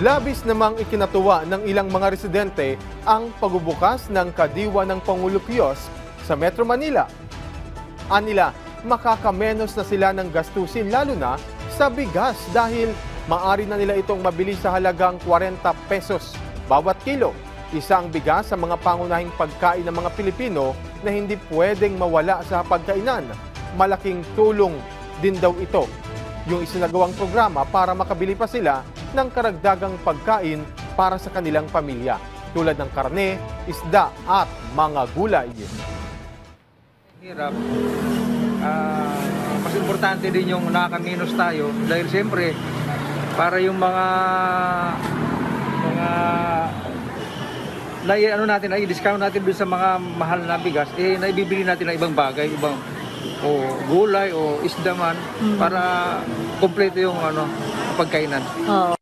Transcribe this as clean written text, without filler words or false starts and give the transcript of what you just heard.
Labis namang ikinatuwa ng ilang mga residente ang pagbubukas ng kadiwa ng Pangulo Kiosk sa Metro Manila. Anila, makakamenos na sila ng gastusin lalo na sa bigas dahil maari na nila itong mabili sa halagang 40 pesos bawat kilo. Isa ang bigas sa mga pangunahing pagkain ng mga Pilipino na hindi pwedeng mawala sa pagkainan. Malaking tulong din daw ito yung isinagawang programa para makabili pa sila ng karagdagang pagkain para sa kanilang pamilya, tulad ng karne, isda at mga gulay. Hirap. Mas importante din yung nakakaminos tayo dahil siyempre para yung mga discount natin doon sa mga mahal na bigas, naibibili natin ng ibang bagay, ibang gulay o isda man para kumpleto yung pagkainan. Oo.